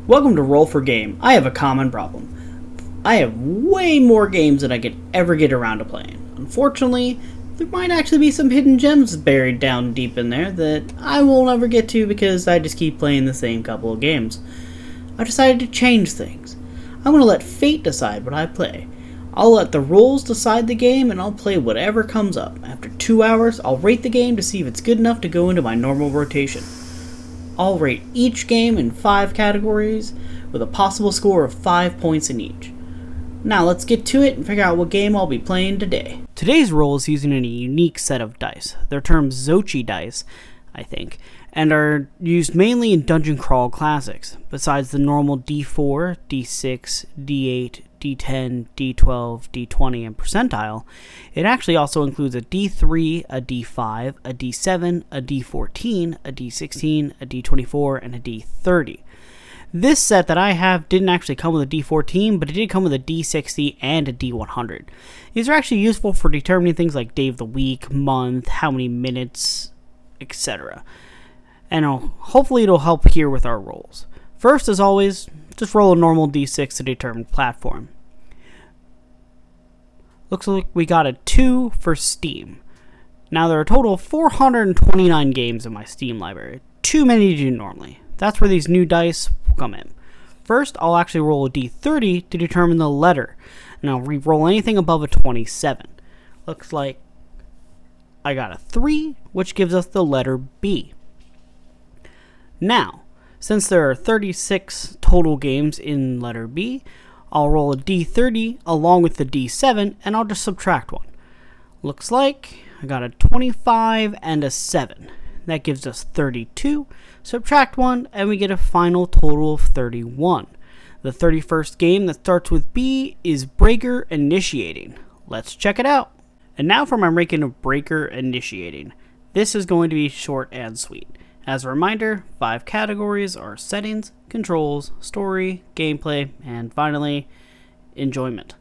Welcome to Roll for Game. I have a common problem. I have way more games than I could ever get around to playing. Unfortunately, there might actually be some hidden gems buried down deep in there that I will never get to because I just keep playing the same couple of games. I decided to change things. I'm going to let fate decide what I play. I'll let the rules decide the game and I'll play whatever comes up. After 2 hours, I'll rate the game to see if it's good enough to go into my normal rotation. I'll rate each game in 5 categories with a possible score of 5 points in each. Now let's get to it and figure out what game I'll be playing today. Today's roll is using a unique set of dice. They're termed Xochi dice, I think, and are used mainly in Dungeon Crawl Classics. Besides the normal D4, D6, D8, D10, D12, D20, and percentile, it actually also includes a D3, a D5, a D7, a D14, a D16, a D24, and a D30. This set that I have didn't actually come with a D14, but it did come with a D60 and a D100. These are actually useful for determining things like day of the week, month, how many minutes, etc. And hopefully it'll help here with our rolls. First, as always, just roll a normal D6 to determine platform. Looks like we got a 2 for Steam. Now there are a total of 429 games in my Steam library. Too many to do normally. That's where these new dice come in. First, I'll actually roll a D30 to determine the letter. And I'll re-roll anything above a 27. Looks like I got a 3, which gives us the letter B. Now, since there are 36 total games in letter B, I'll roll a D30 along with the D7, and I'll just subtract 1. Looks like I got a 25 and a 7. That gives us 32. Subtract 1, and we get a final total of 31. The 31st game that starts with B is Breaker Initiating. Let's check it out. And now for my ranking of Breaker Initiating. This is going to be short and sweet. As a reminder, 5 categories are settings, controls, story, gameplay, and finally, enjoyment.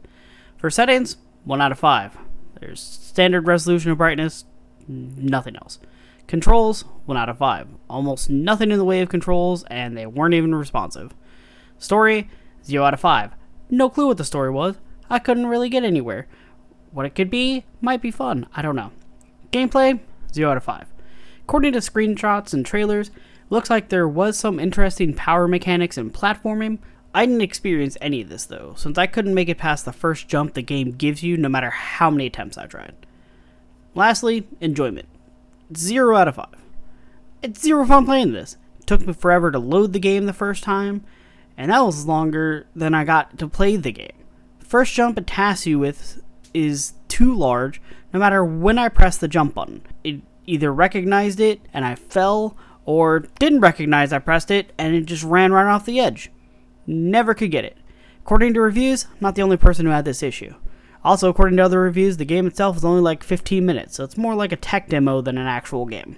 For settings, 1 out of 5. There's standard resolution and brightness, nothing else. Controls, 1 out of 5. Almost nothing in the way of controls, and they weren't even responsive. Story, 0 out of 5. No clue what the story was. I couldn't really get anywhere. What it could be might be fun. I don't know. Gameplay, 0 out of 5. According to screenshots and trailers, looks like there was some interesting power mechanics and platforming. I didn't experience any of this though, since I couldn't make it past the first jump the game gives you no matter how many attempts I tried. Lastly, enjoyment. 0 out of 5. It's zero fun playing this. It took me forever to load the game the first time, and that was longer than I got to play the game. First jump it tasks you with is too large no matter when I press the jump button. It either recognized it and I fell, or didn't recognize I pressed it and it just ran right off the edge. Never could get it. According to reviews, I'm not the only person who had this issue. Also, according to other reviews, the game itself is only like 15 minutes, so it's more like a tech demo than an actual game.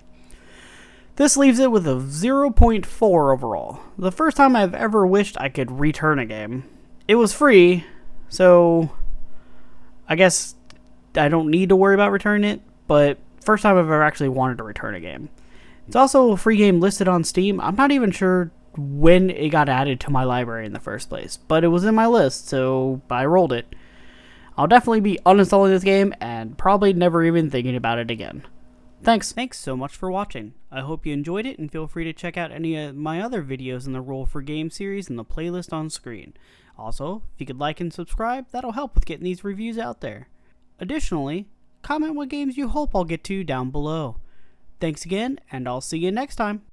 This leaves it with a 0.4 overall. The first time I've ever wished I could return a game. It was free, so I guess I don't need to worry about returning it, but first time I've ever actually wanted to return a game. It's also a free game listed on Steam. I'm not even sure when it got added to my library in the first place, but it was in my list, so I rolled it. I'll definitely be uninstalling this game and probably never even thinking about it again. Thanks so much for watching. I hope you enjoyed it, and feel free to check out any of my other videos in the Roll for Game series in the playlist on screen. Also, if you could like and subscribe, that'll help with getting these reviews out there. Additionally, comment what games you hope I'll get to down below. Thanks again, and I'll see you next time.